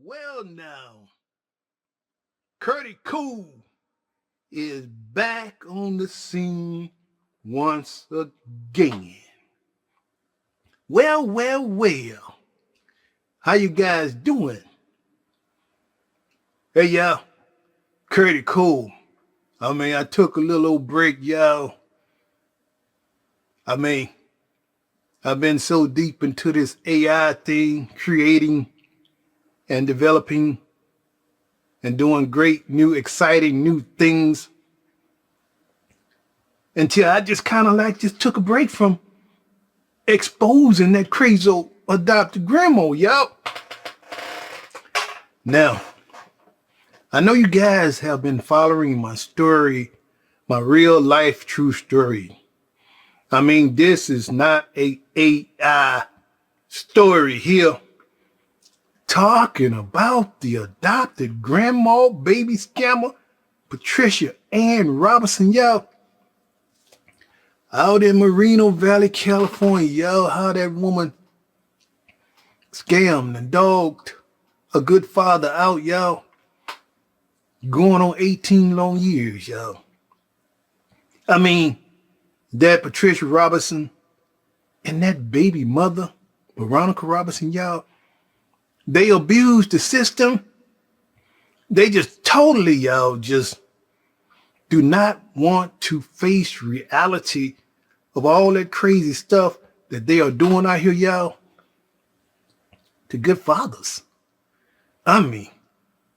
Well now, Curtie Cool is back on the scene once again. Well. How you guys doing? Hey y'all, Curtie Cool. I took a little old break, y'all. I've been so deep into this AI thing, creating and developing and doing great new, exciting new things until I just kind of just took a break from exposing that crazy old adopted grandma, y'all. Now, I know you guys have been following my story, my real life true story. This is not a AI story here. Talking about the adopted grandma baby scammer, Patricia Robinson, y'all. Out in Moreno Valley, California, y'all, how that woman scammed and dogged a good father out, y'all. Going on 18 long years, y'all. That Patricia Robinson and that baby mother, Veronica Robinson, y'all, they abused the system. They just totally, y'all, just do not want to face reality of all that crazy stuff that they are doing out here, y'all, to good fathers.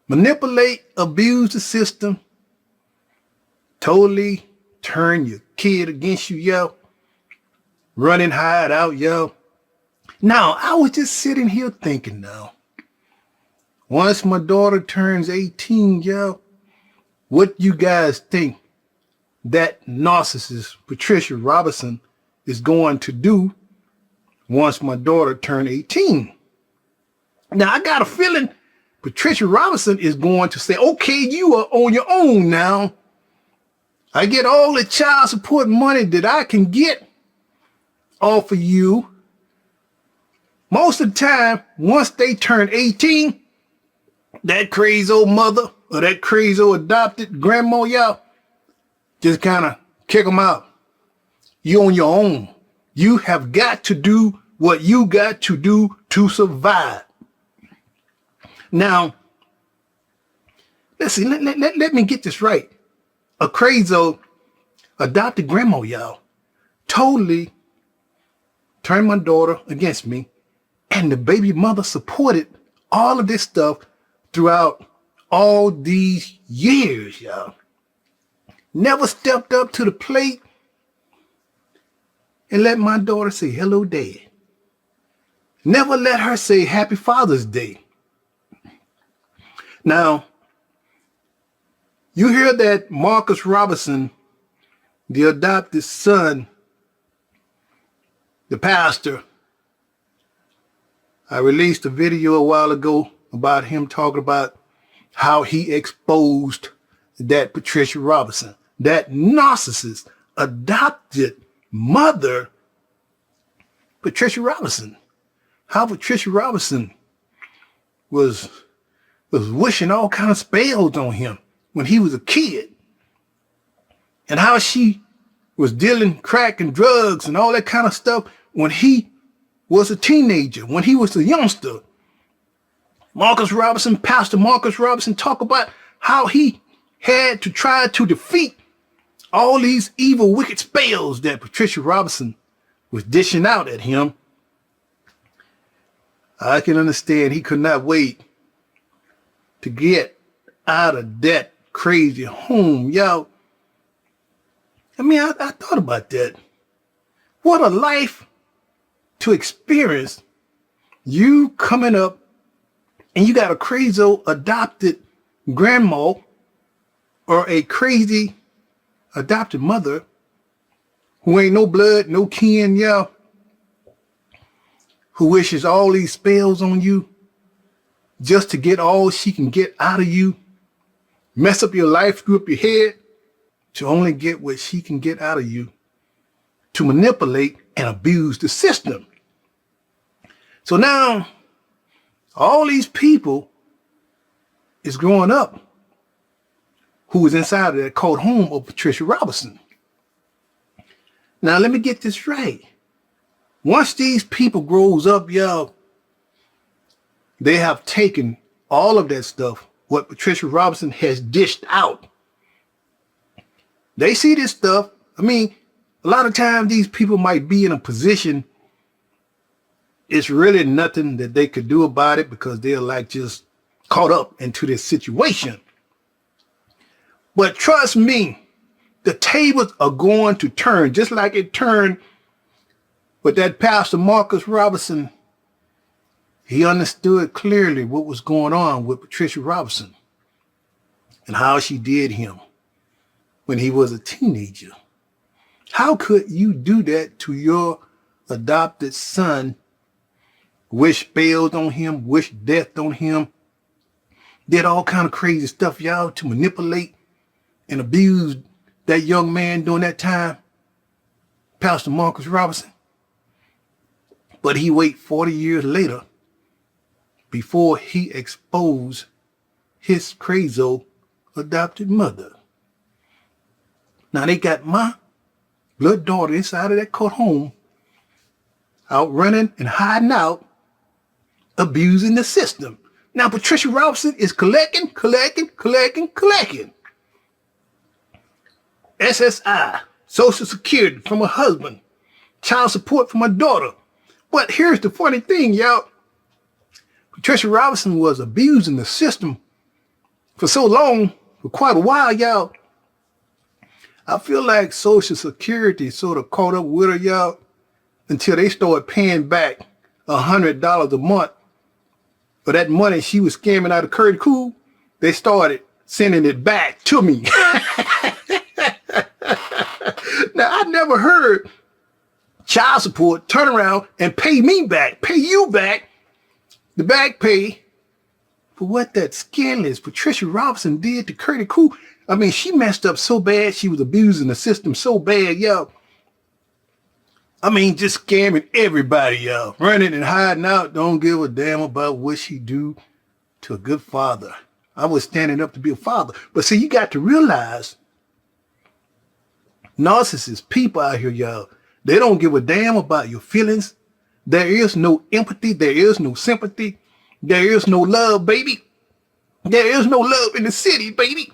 Manipulate, abuse the system, totally turn your kid against you, y'all, running hide out, y'all. Now, I was just sitting here thinking now, once my daughter turns 18, y'all, what you guys think that narcissist Patricia Robinson is going to do once my daughter turns 18? Now, I got a feeling Patricia Robinson is going to say, okay, you are on your own now. I get all the child support money that I can get off of you. Most of the time, once they turn 18, that crazy old mother or that crazy old adopted grandma, y'all, just kind of kick them out. You on your own. You have got to do what you got to do to survive. Now, let's see, let me get this right. A crazy old adopted grandma, y'all, totally turned my daughter against me, and the baby mother supported all of this stuff throughout all these years, y'all. Never stepped up to the plate and let my daughter say, hello, Dad. Never let her say Happy Father's Day. Now, you hear that Marcus Robinson, the adopted son, the pastor, I released a video a while ago about him talking about how he exposed that Patricia Robinson, that narcissist, adopted mother, Patricia Robinson. How Patricia Robinson was wishing all kinds of spells on him when he was a kid. And how she was dealing crack and drugs and all that kind of stuff when he was a teenager, when he was a youngster. Marcus Robinson, Pastor Marcus Robinson, talk about how he had to try to defeat all these evil, wicked spells that Patricia Robinson was dishing out at him. I can understand he could not wait to get out of that crazy home, y'all. I thought about that. What a life to experience, you coming up and you got a crazy old adopted grandma or a crazy adopted mother who ain't no blood, no kin, y'all, who wishes all these spells on you just to get all she can get out of you, mess up your life, screw up your head, to only get what she can get out of you, to manipulate and abuse the system. So now, all these people is growing up who was inside of that cult home of Patricia Robinson. Now, let me get this right. Once these people grows up, y'all, they have taken all of that stuff, what Patricia Robinson has dished out. They see this stuff. I mean, a lot of times these people might be in a position, it's really nothing that they could do about it because they're like just caught up into this situation. But trust me, the tables are going to turn just like it turned with that Pastor Marcus Robinson. He understood clearly what was going on with Patricia Robinson and how she did him when he was a teenager. How could you do that to your adopted son? Wish spells on him, wish death on him, did all kind of crazy stuff, y'all, to manipulate and abuse that young man during that time, Pastor Marcus Robinson. But he wait 40 years later before he exposed his crazy adopted mother. Now they got my blood daughter inside of that court home, out running and hiding out, abusing the system. Now Patricia Robinson is collecting. SSI, Social Security from her husband, child support from her daughter. But here's the funny thing, y'all. Patricia Robinson was abusing the system for so long, for quite a while, y'all. I feel like Social Security sort of caught up with her, y'all, until they started paying back $100 a month for that money she was scamming out of CURTIEECOOL'S. They started sending it back to me. Now, I never heard child support turn around and pay me back, pay you back, the back pay for what that scandalous Patricia Robinson did to CURTIEECOOL'S. I mean, she messed up so bad. She was abusing the system so bad, y'all. I mean, just scamming everybody, y'all. Running and hiding out. Don't give a damn about what she do to a good father. I was standing up to be a father. But see, you got to realize, narcissist people out here, y'all, they don't give a damn about your feelings. There is no empathy. There is no sympathy. There is no love, baby. There is no love in the city, baby.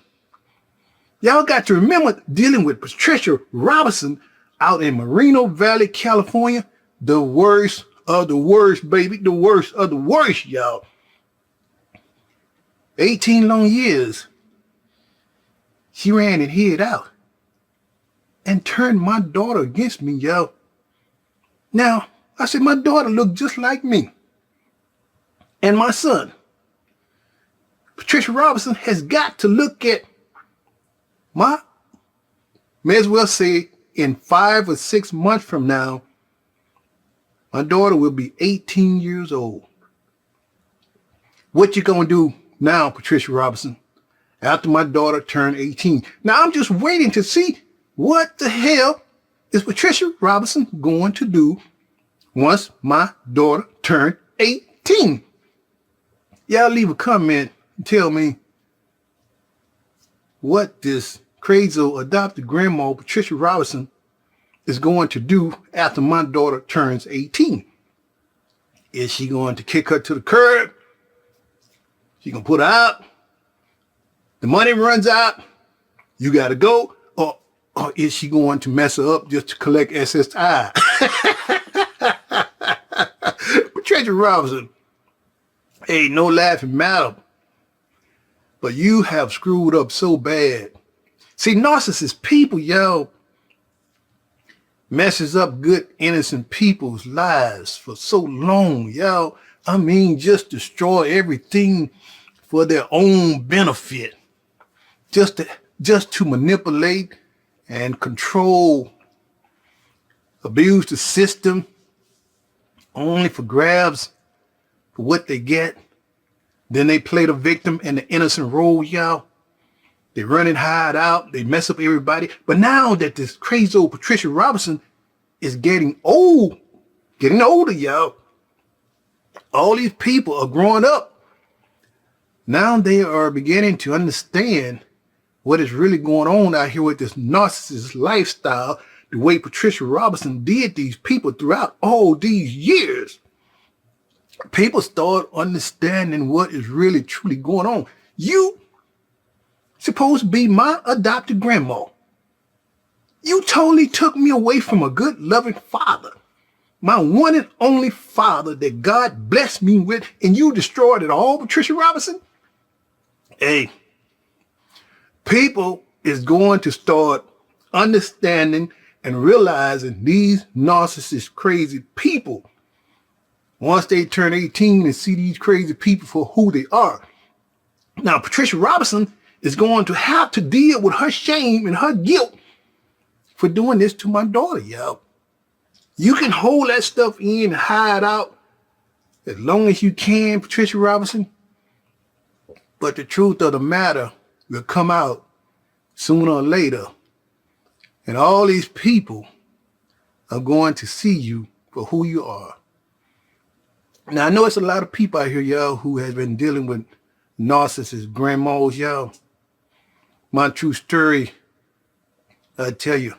Y'all got to remember dealing with Patricia Robinson out in Moreno Valley, California. The worst of the worst, baby. The worst of the worst, y'all. 18 long years. She ran and hid out and turned my daughter against me, y'all. Now, I said, my daughter looked just like me and my son. Patricia Robinson has got to look at may as well say in 5 or 6 months from now, my daughter will be 18 years old. What you gonna do now, Patricia Robinson, after my daughter turned 18? Now I'm just waiting to see what the hell is Patricia Robinson going to do once my daughter turned 18. Y'all leave a comment and tell me what this crazy adopted grandma, Patricia Robinson, is going to do after my daughter turns 18. Is she going to kick her to the curb? She gonna put her out? The money runs out, you gotta go? Or is she going to mess her up just to collect SSI? Patricia Robinson, ain't no laughing matter. But you have screwed up so bad. See, narcissist people, y'all, messes up good, innocent people's lives for so long, y'all. I mean, just destroy everything for their own benefit. Just to manipulate and control, abuse the system, only for grabs, for what they get. Then they play the victim and the innocent role, y'all. They run and hide out. They mess up everybody. But now that this crazy old Patricia Robinson is getting older, y'all, all these people are growing up Now they are beginning to understand what is really going on out here with this narcissist lifestyle, the way Patricia Robinson did these people throughout all these years. People start understanding what is really truly going on. You supposed to be my adopted grandma. You totally took me away from a good, loving father. My one and only father that God blessed me with, and you destroyed it all, Patricia Robinson? Hey, people is going to start understanding and realizing these narcissist crazy people, once they turn 18 and see these crazy people for who they are. Now, Patricia Robinson is going to have to deal with her shame and her guilt for doing this to my daughter, y'all. You can hold that stuff in and hide out as long as you can, Patricia Robinson. But the truth of the matter will come out sooner or later. And all these people are going to see you for who you are. Now, I know it's a lot of people out here, y'all, who has been dealing with narcissist grandmas, y'all. My true story, I tell you,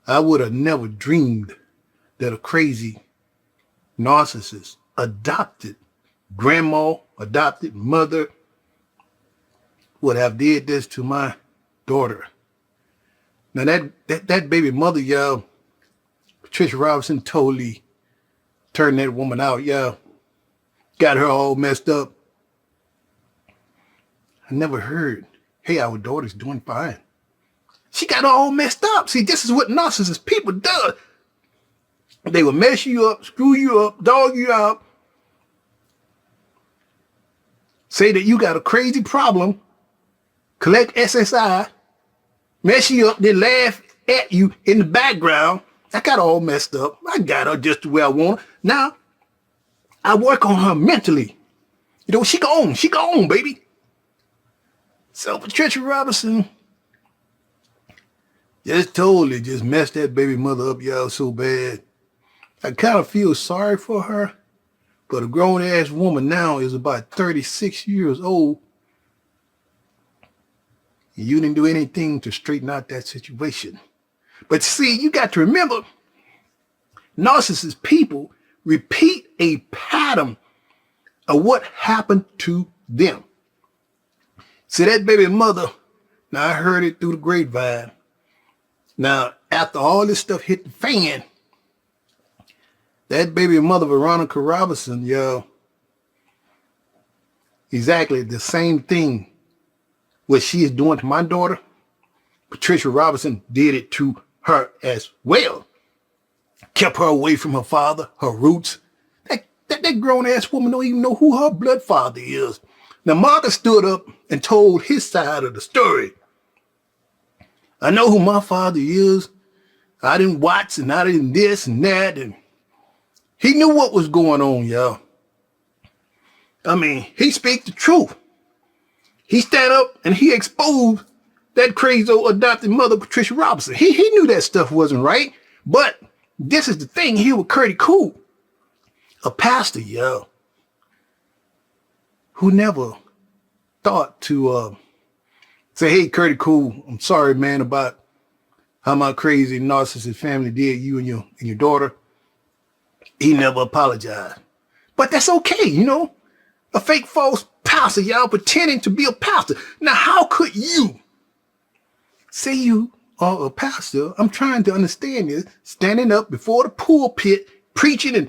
I would have never dreamed that a crazy narcissist, adopted grandma, adopted mother, would have did this to my daughter. Now that baby mother, y'all, Patricia Robinson totally turned that woman out, y'all. Got her all messed up. I never heard, hey, our daughter's doing fine. She got all messed up. See, this is what narcissist people do. They will mess you up, screw you up, dog you out, say that you got a crazy problem, collect SSI, mess you up, then laugh at you in the background. I got all messed up. I got her just the way I want her. Now, I work on her mentally. You know, she gone, baby. So Patricia Robinson just totally just messed that baby mother up, y'all, so bad. I kind of feel sorry for her, but a grown-ass woman now is about 36 years old. And you didn't do anything to straighten out that situation. But see, you got to remember, narcissist people repeat a pattern of what happened to them. See, that baby mother, now I heard it through the grapevine. Now, after all this stuff hit the fan, that baby mother, Veronica Robinson, y'all, exactly the same thing what she is doing to my daughter, Patricia Robinson did it to her as well. Kept her away from her father, her roots. That grown-ass woman don't even know who her blood father is. Now, Marcus stood up and told his side of the story. I know who my father is. I didn't watch and I didn't this and that. And he knew what was going on, y'all. I mean, he speak the truth. He stand up and he exposed that crazy old adopted mother, Patricia Robinson. He knew that stuff wasn't right. But this is the thing here with CURTIEECOOL, a pastor, y'all, who never thought to say, hey, CURTIEECOOL, I'm sorry, man, about how my crazy narcissist family did you and your daughter. He never apologized. But that's okay, you know. A fake false pastor, y'all, pretending to be a pastor. Now, how could you say you are a pastor? I'm trying to understand this. Standing up before the pulpit, preaching and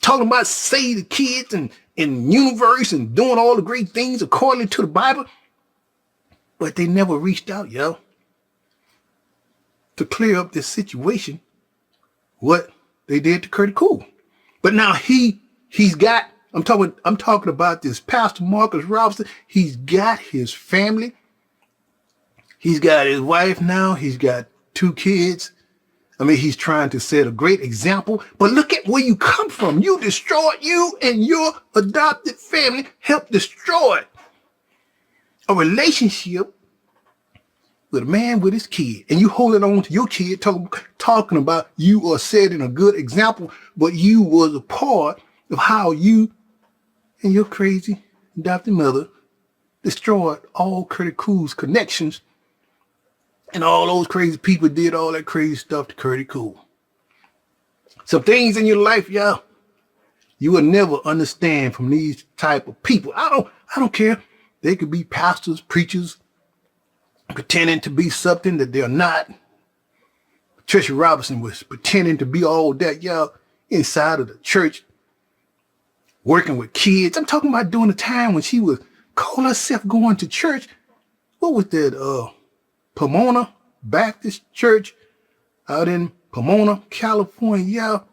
talking about save the kids and universe and doing all the great things according to the Bible. But they never reached out, y'all, to clear up this situation, what they did to CURTIEECOOL. But now he's got, I'm talking about this Pastor Marcus Robinson. He's got his family. He's got his wife now. He's got 2 kids. I mean, he's trying to set a great example. But look at where you come from. You destroyed, you and your adopted family helped destroy a relationship with a man with his kid. And you holding on to your kid, talking about you are setting a good example, but you was a part of how you and your crazy adopted mother destroyed all CURTIEECOOL'S connections, and all those crazy people did all that crazy stuff to CURTIEECOOL. Some things in your life, y'all, you will never understand from these type of people. I don't care. They could be pastors, preachers, pretending to be something that they're not. Patricia Robinson was pretending to be all that, y'all, inside of the church, working with kids. I'm talking about during the time when she would call herself going to church. What was that? Pomona Baptist Church out in Pomona, California. Y'all,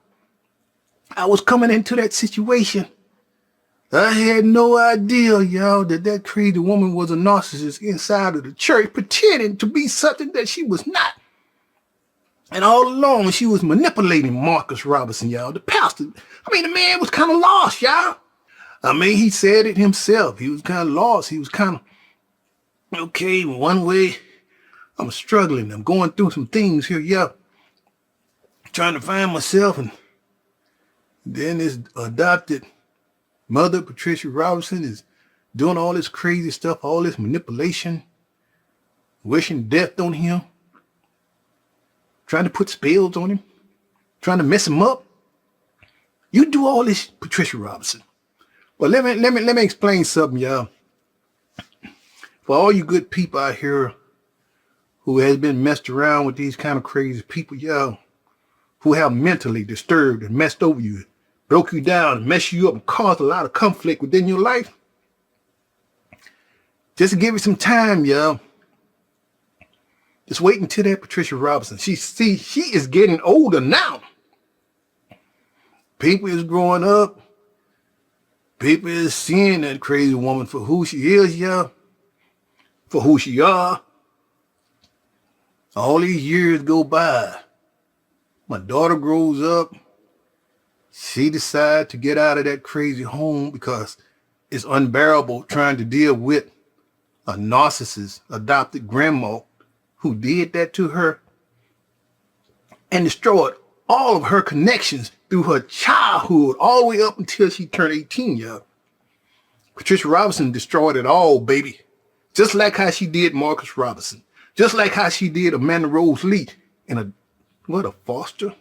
I was coming into that situation. I had no idea, y'all, that crazy woman was a narcissist inside of the church, pretending to be something that she was not. And all along, she was manipulating Marcus Robinson, y'all, the pastor. I mean, the man was kind of lost, y'all. I mean, he said it himself. He was kind of lost. He was kind of, okay, one way, I'm struggling. I'm going through some things here, y'all. Trying to find myself. And then this adopted mother, Patricia Robinson, is doing all this crazy stuff, all this manipulation, wishing death on him, trying to put spells on him, trying to mess him up. You do all this, Patricia Robinson. Well, let me explain something, y'all. For all you good people out here who has been messed around with these kind of crazy people, y'all, who have mentally disturbed and messed over you, broke you down and messed you up and caused a lot of conflict within your life. Just to give you some time, y'all. Just wait until that Patricia Robinson. She is getting older now. People is growing up. People is seeing that crazy woman for who she is, y'all. For who she are. All these years go by. My daughter grows up. She decides to get out of that crazy home because it's unbearable trying to deal with a narcissist adopted grandma who did that to her and destroyed all of her connections through her childhood all the way up until she turned 18, y'all. Patricia Robinson destroyed it all, baby. Just like how she did Marcus Robinson. Just like how she did Amanda Rose Lee and a foster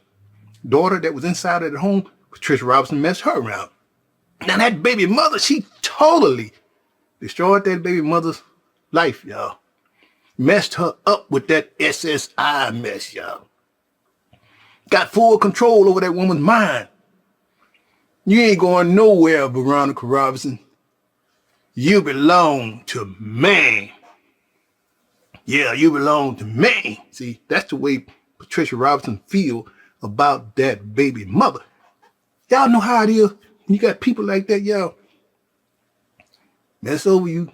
daughter that was inside of the home. Patricia Robinson messed her around. Now that baby mother, she totally destroyed that baby mother's life, y'all. Messed her up with that SSI mess, y'all. Got full control over that woman's mind. You ain't going nowhere, Veronica Robinson. You belong to me. Yeah, you belong to me. See, that's the way Patricia Robinson feel about that baby mother. Y'all know how it is. You got people like that, y'all. Mess over you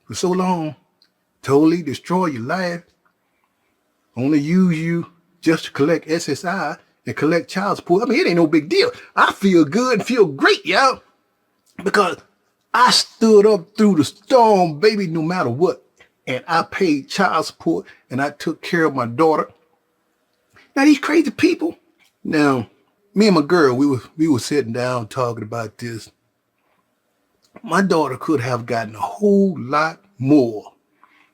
for so long. Totally destroy your life. Only use you just to collect SSI and collect child support. I mean, it ain't no big deal. I feel good and feel great, y'all. Because I stood up through the storm, baby, no matter what. And I paid child support and I took care of my daughter. Now, these crazy people. Now, me and my girl, we were sitting down talking about this. My daughter could have gotten a whole lot more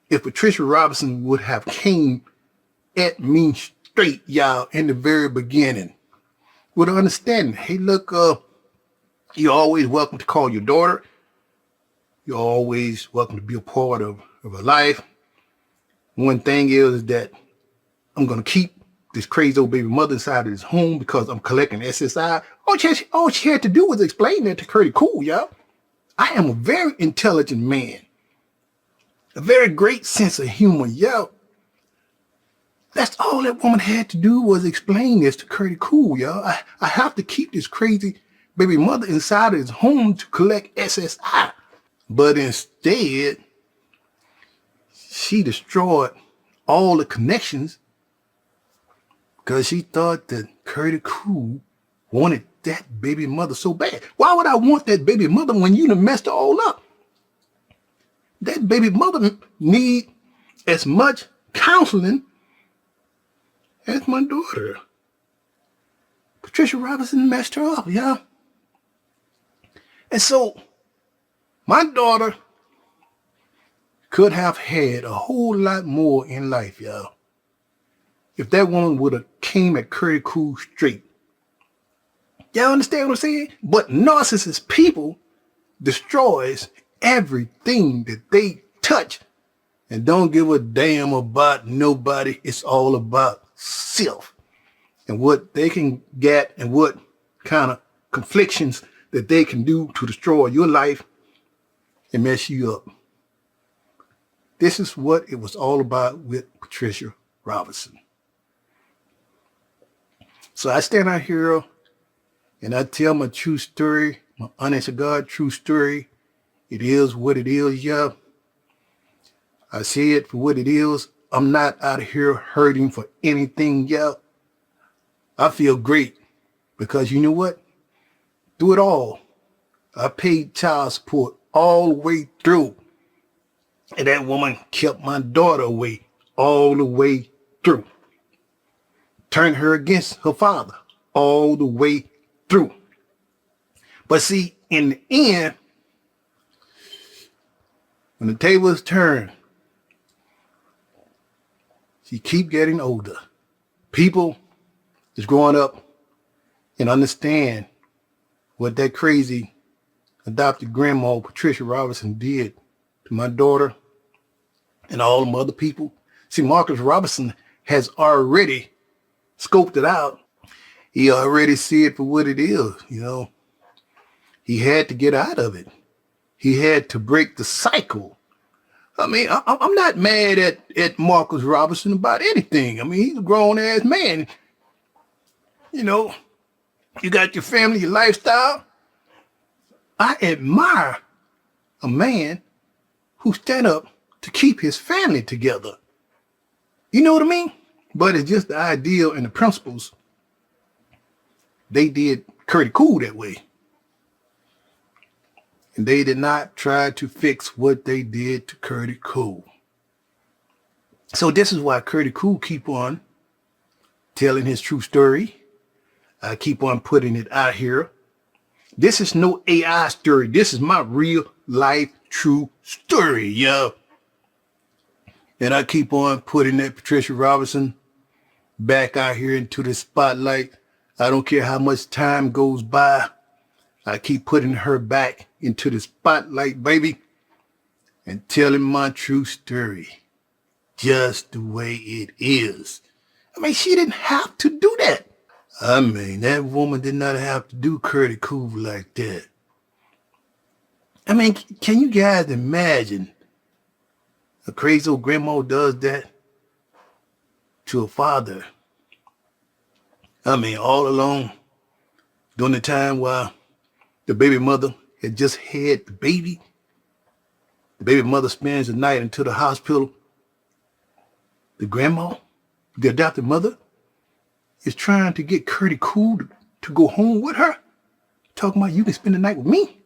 if Patricia Robinson would have came at me straight, y'all, in the very beginning. With an understanding. Hey, look, you're always welcome to call your daughter. You're always welcome to be a part of her life. One thing is that I'm going to keep this crazy old baby mother inside of this home because I'm collecting SSI. All she had to do was explain that to CURTIEECOOL, y'all. I am a very intelligent man. A very great sense of humor, y'all. That's all that woman had to do was explain this to CURTIEECOOL, y'all. I have to keep this crazy baby mother inside of his home to collect SSI. But instead, she destroyed all the connections because she thought that CURTIEECOOL wanted that baby mother so bad. Why would I want that baby mother when you done messed it all up? That baby mother need as much counseling as my daughter. Patricia Robinson messed her up, y'all. And so, my daughter could have had a whole lot more in life, y'all. If that woman would have came at Curry Cool straight. Y'all understand what I'm saying? But narcissist people destroys everything that they touch and don't give a damn about nobody. It's all about self and what they can get and what kind of conflictions that they can do to destroy your life and mess you up. This is what it was all about with Patricia Robinson. So I stand out here and I tell my true story, my honest to God true story. It is what it is, yeah. I say it for what it is. I'm not out here hurting for anything, yeah. I feel great because you know what? Through it all, I paid child support all the way through. And that woman kept my daughter away all the way through. Turned her against her father all the way through. But see, in the end, when the tables turn, she keep getting older. People is growing up and understand what that crazy adopted grandma, Patricia Robinson, did to my daughter and all them other people. See, Marcus Robinson has already scoped it out. He already see it for what it is, you know. He had to get out of it. He had to break the cycle. I mean, I'm not mad at Marcus Robinson about anything. I mean, he's a grown-ass man. You know, you got your family, your lifestyle. I admire a man who stand up to keep his family together. You know what I mean? But it's just the ideal and the principles. They did Curdy Cool that way. And they did not try to fix what they did to Curdy Cool. So this is why Curdy Cool keep on telling his true story. I keep on putting it out here. This is no AI story. This is my real life true story, yo. And I keep on putting that Patricia Robinson back out here into the spotlight. I don't care how much time goes by. I keep putting her back into the spotlight, baby, and telling my true story just the way it is. I mean, she didn't have to do that. I mean, that woman did not have to do Curdy Cool like that. I mean, can you guys imagine a crazy old grandma does that to a father? I mean, all alone during the time while the baby mother had just had the baby. The baby mother spends the night into the hospital. The grandma, the adopted mother, is trying to get Curdy Cool to go home with her. Talking about you can spend the night with me.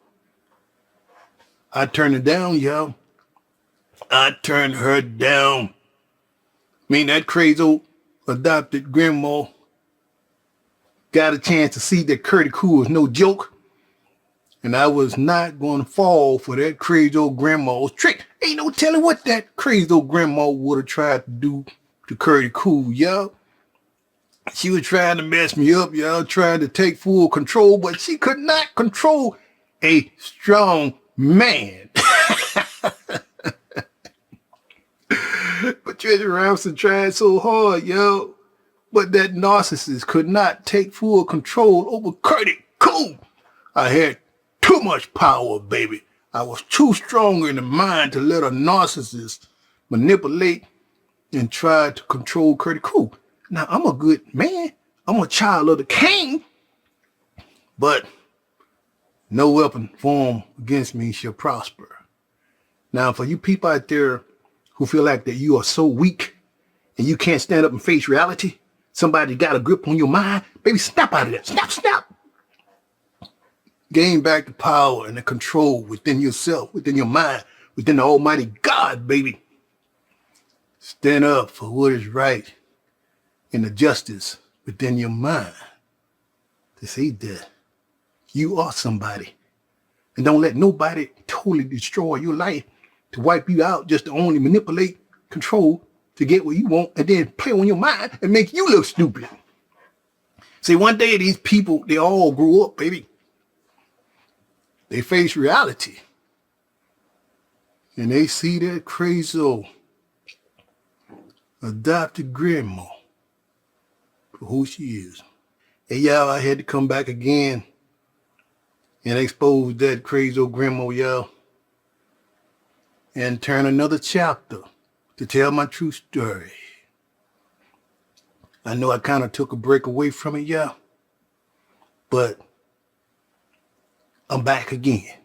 I turned her down, y'all. I turned her down. I mean, that crazy old adopted grandma got a chance to see that Curdy Cool was no joke. And I was not going to fall for that crazy old grandma's trick. Ain't no telling what that crazy old grandma would have tried to do to Curdy Cool, y'all. She was trying to mess me up, y'all, trying to take full control, but she could not control a strong man. Patricia Robinson tried so hard, yo, but that narcissist could not take full control over Curdy Cool. I had too much power, baby. I was too strong in the mind to let a narcissist manipulate and try to control Curdy Cool. Now, I'm a good man. I'm a child of the king. But no weapon formed against me shall prosper. Now, for you people out there who feel like that you are so weak and you can't stand up and face reality, somebody got a grip on your mind, baby, snap out of that. Snap, snap. Gain back the power and the control within yourself, within your mind, within the Almighty God, baby. Stand up for what is right and the justice within your mind. To see that you are somebody. And don't let nobody totally destroy your life to wipe you out, just to only manipulate, control, to get what you want, and then play on your mind and make you look stupid. See, one day these people, they all grew up, baby. They face reality. And they see that crazy old adopted grandma for who she is. Hey, y'all, I had to come back again and expose that crazy old grandma, y'all, and turn another chapter to tell my true story. I know I kind of took a break away from it, y'all, but I'm back again.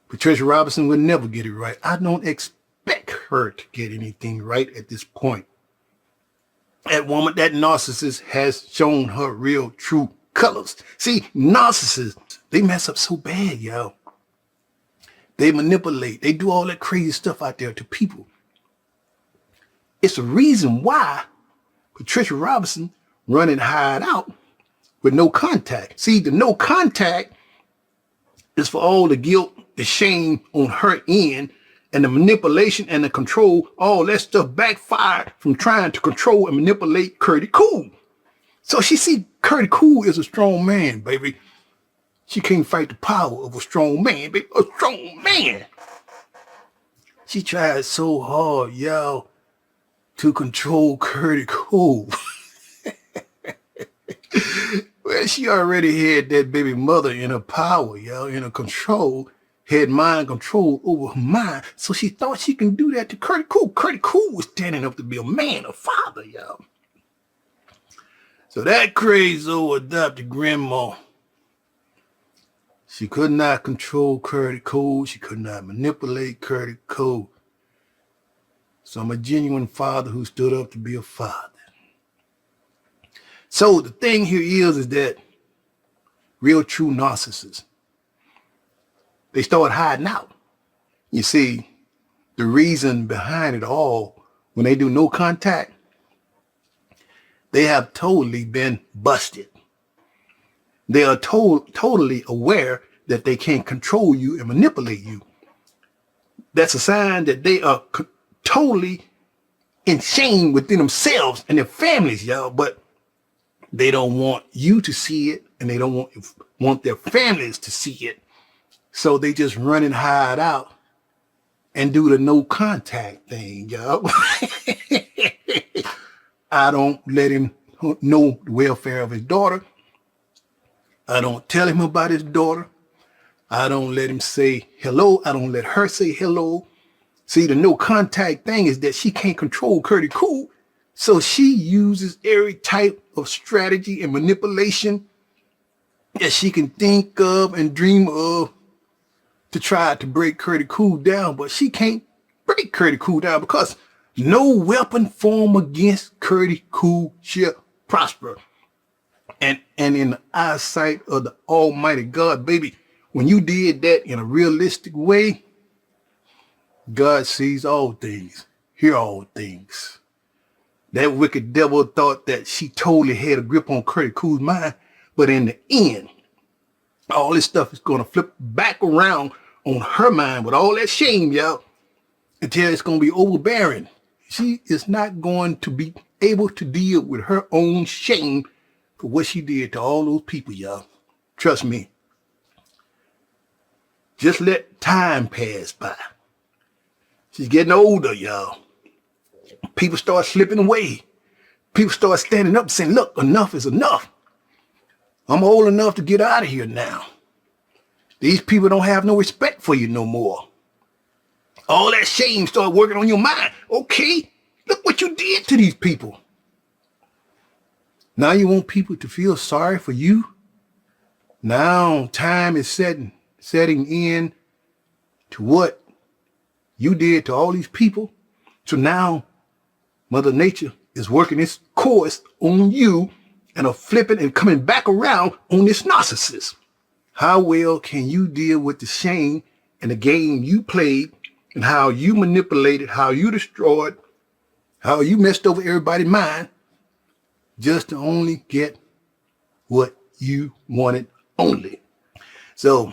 Patricia Robinson would never get it right. I don't expect her to get anything right at this point. That woman, that narcissist, has shown her real, true colors. See, narcissists, they mess up so bad, y'all. They manipulate. They do all that crazy stuff out there to people. It's the reason why Patricia Robinson run and hide out with no contact. See, the no contact is for all the guilt, the shame on her end, and the manipulation and the control. All that stuff backfired from trying to control and manipulate CURTIEECOOL. So she see CURTIEECOOL is a strong man, baby. She can't fight the power of a strong man, baby. A strong man. She tried so hard, y'all, to control CURTIEECOOL. Well, she already had that baby mother in her power, y'all, in her control, had mind control over her mind. So she thought she can do that to CURTIEECOOL. CURTIEECOOL was standing up to be a man, a father, y'all. So that crazy old adopted grandma, she could not control CURTIEECOOL. She could not manipulate CURTIEECOOL. So I'm a genuine father who stood up to be a father. So the thing here is that real true narcissists, they start hiding out. You see, the reason behind it all, when they do no contact, they have totally been busted. They are totally aware that they can't control you and manipulate you. That's a sign that they are totally in shame within themselves and their families, y'all. But they don't want you to see it, and they don't want their families to see it. So they just run and hide out and do the no contact thing, y'all. I don't let him know the welfare of his daughter. I don't tell him about his daughter. I don't let him say hello. I don't let her say hello. See, the no contact thing is that she can't control CURTIEECOOL. So she uses every type of strategy and manipulation that she can think of and dream of to try to break CURTIEECOOL down. But she can't break CURTIEECOOL down because no weapon formed against CURTIEECOOL shall prosper. And in the eyesight of the Almighty God, baby, when you did that in a realistic way, God sees all things, hear all things. That wicked devil thought that she totally had a grip on CURTIEECOOL's mind, but in the end, all this stuff is going to flip back around on her mind with all that shame, y'all, until it's going to be overbearing. She is not going to be able to deal with her own shame for what she did to all those people, y'all. Trust me. Just let time pass by. She's getting older, y'all. People start slipping away. People start standing up and saying, look, enough is enough. I'm old enough to get out of here now. These people don't have no respect for you no more. All that shame start working on your mind. Okay, look what you did to these people. Now you want people to feel sorry for you? Now time is setting in to what you did to all these people. So now Mother Nature is working its course on you and are flipping and coming back around on this narcissist. How well can you deal with the shame and the game you played and how you manipulated, how you destroyed, how you messed over everybody's mind just to only get what you wanted only? So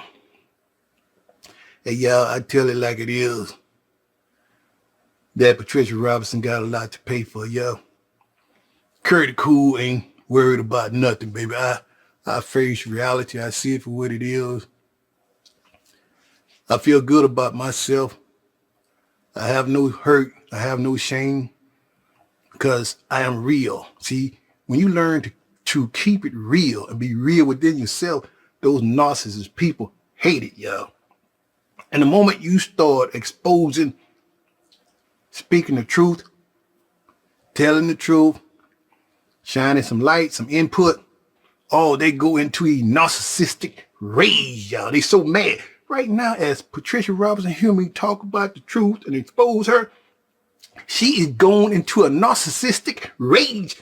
Hey, y'all, I tell it like it is. That Patricia Robinson got a lot to pay for, yo. Curtie Cool ain't worried about nothing, baby. I face reality. I see it for what it is. I feel good about myself. I have no hurt. I have no shame because I am real. See, when you learn to keep it real and be real within yourself, those narcissist people hate it, yo. And the moment you start exposing, speaking the truth, telling the truth, shining some light, some input, oh, they go into a narcissistic rage, y'all. They so mad. Right now, as Patricia Robinson hear me talk about the truth and expose her, she is going into a narcissistic rage.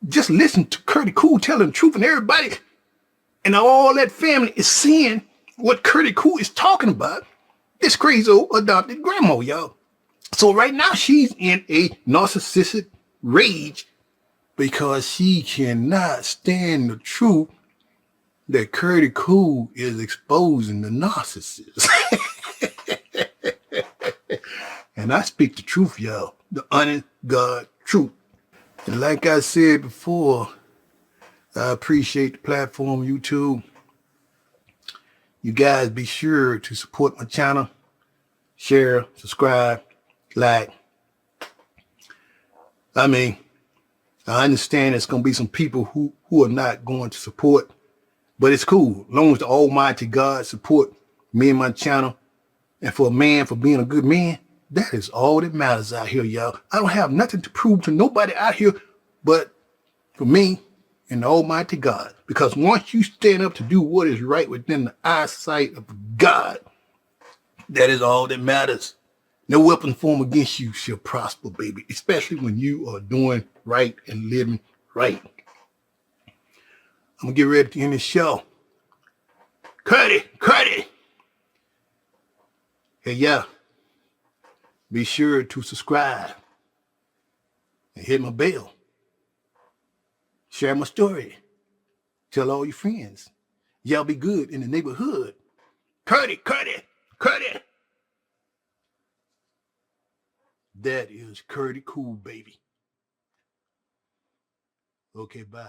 Just listen to Curtie Cool telling the truth, and everybody and all that family is seeing what Curtie Cool is talking about. This crazy old adopted grandma, y'all. So right now, she's in a narcissistic rage because she cannot stand the truth that Curtie Cool is exposing the narcissist. And I speak the truth, y'all. The honest God truth. And like I said before, I appreciate the platform, YouTube. You guys be sure to support my channel. Share, subscribe, like. I mean, I understand there's going to be some people who are not going to support, but it's cool. As long as the Almighty God support me and my channel, and for a man, for being a good man, that is all that matters out here, y'all. I don't have nothing to prove to nobody out here but for me and the Almighty God. Because once you stand up to do what is right within the eyesight of God, that is all that matters. No weapon formed against you shall prosper, baby, especially when you are doing right and living right. I'm going to get ready to end this show. Curtie. Hey, yeah. Be sure to subscribe and hit my bell. Share my story. Tell all your friends. Y'all be good in the neighborhood. Curtie. That is Curtie Cool, baby. Okay, bye.